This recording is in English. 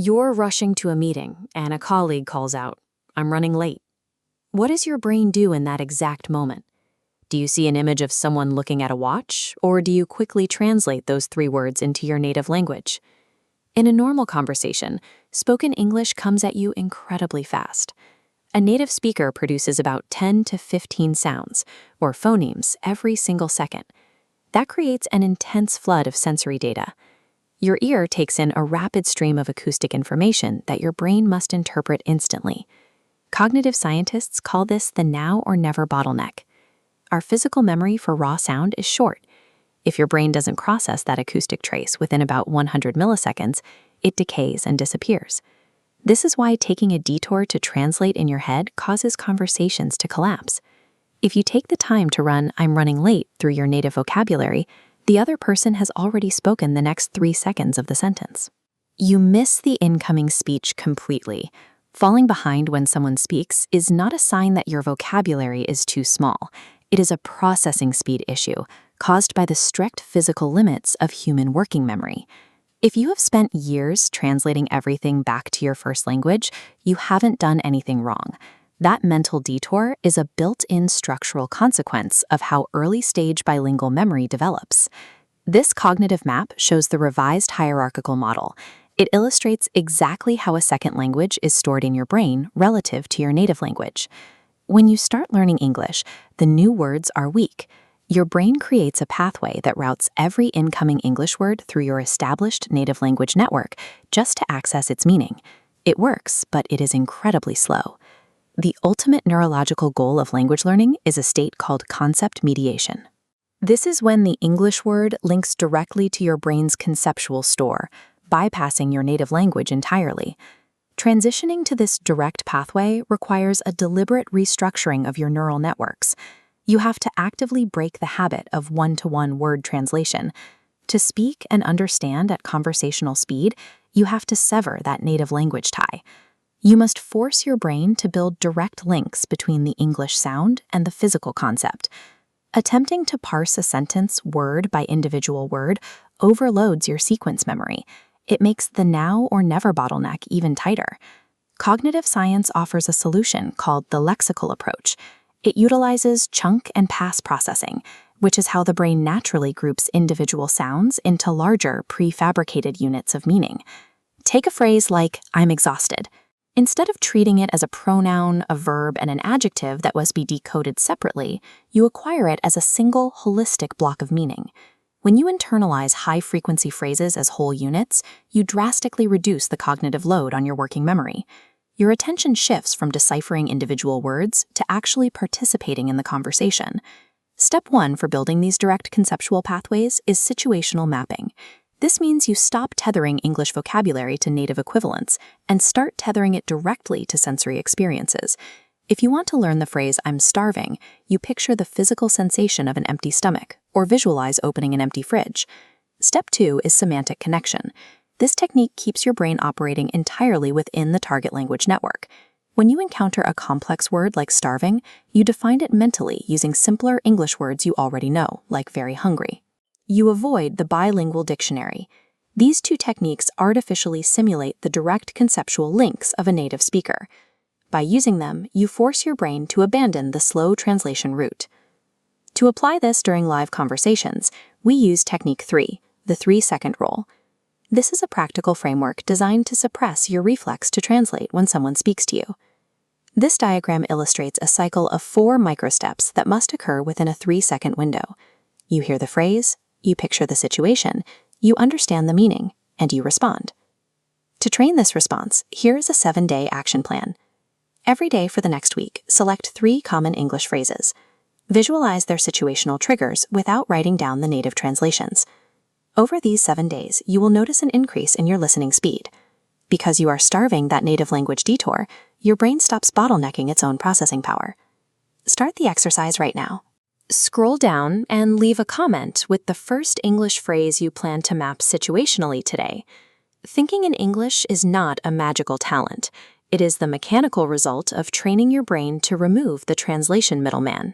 You're rushing to a meeting, and a colleague calls out, "I'm running late." What does your brain do in that exact moment? Do you see an image of someone looking at a watch, or do you quickly translate those three words into your native language? In a normal conversation, spoken English comes at you incredibly fast. A native speaker produces about 10 to 15 sounds, or phonemes, every single second. That creates an intense flood of sensory data. Your ear takes in a rapid stream of acoustic information that your brain must interpret instantly. Cognitive scientists call this the now or never bottleneck. Our physical memory for raw sound is short. If your brain doesn't process that acoustic trace within about 100 milliseconds, it decays and disappears. This is why taking a detour to translate in your head causes conversations to collapse. If you take the time to run "I'm running late" through your native vocabulary, the other person has already spoken the next 3 seconds of the sentence. You miss the incoming speech completely. Falling behind when someone speaks is not a sign that your vocabulary is too small. It is a processing speed issue caused by the strict physical limits of human working memory. If you have spent years translating everything back to your first language, you haven't done anything wrong. That mental detour is a built-in structural consequence of how early-stage bilingual memory develops. This cognitive map shows the revised hierarchical model. It illustrates exactly how a second language is stored in your brain relative to your native language. When you start learning English, the new words are weak. Your brain creates a pathway that routes every incoming English word through your established native language network just to access its meaning. It works, but it is incredibly slow. The ultimate neurological goal of language learning is a state called concept mediation. This is when the English word links directly to your brain's conceptual store, bypassing your native language entirely. Transitioning to this direct pathway requires a deliberate restructuring of your neural networks. You have to actively break the habit of one-to-one word translation. To speak and understand at conversational speed, you have to sever that native language tie. You must force your brain to build direct links between the English sound and the physical concept. Attempting to parse a sentence word by individual word overloads your sequence memory. It makes the now or never bottleneck even tighter. Cognitive science offers a solution called the lexical approach. It utilizes chunk and pass processing, which is how the brain naturally groups individual sounds into larger, prefabricated units of meaning. Take a phrase like "I'm exhausted." Instead of treating it as a pronoun, a verb, and an adjective that must be decoded separately, you acquire it as a single, holistic block of meaning. When you internalize high-frequency phrases as whole units, you drastically reduce the cognitive load on your working memory. Your attention shifts from deciphering individual words to actually participating in the conversation. Step 1 for building these direct conceptual pathways is situational mapping. This means you stop tethering English vocabulary to native equivalents and start tethering it directly to sensory experiences. If you want to learn the phrase "I'm starving," you picture the physical sensation of an empty stomach or visualize opening an empty fridge. Step 2 is semantic connection. This technique keeps your brain operating entirely within the target language network. When you encounter a complex word like starving, you define it mentally using simpler English words you already know, like very hungry. You avoid the bilingual dictionary. These two techniques artificially simulate the direct conceptual links of a native speaker. By using them, you force your brain to abandon the slow translation route. To apply this during live conversations, we use Technique 3, the 3-second rule. This is a practical framework designed to suppress your reflex to translate when someone speaks to you. This diagram illustrates a cycle of 4 microsteps that must occur within a 3-second window. You hear the phrase, you picture the situation, you understand the meaning, and you respond. To train this response, here is a 7-day action plan. Every day for the next week, select 3 common English phrases. Visualize their situational triggers without writing down the native translations. Over these 7 days, you will notice an increase in your listening speed. Because you are starving that native language detour, your brain stops bottlenecking its own processing power. Start the exercise right now. Scroll down and leave a comment with the first English phrase you plan to map situationally today. Thinking in English is not a magical talent. It is the mechanical result of training your brain to remove the translation middleman.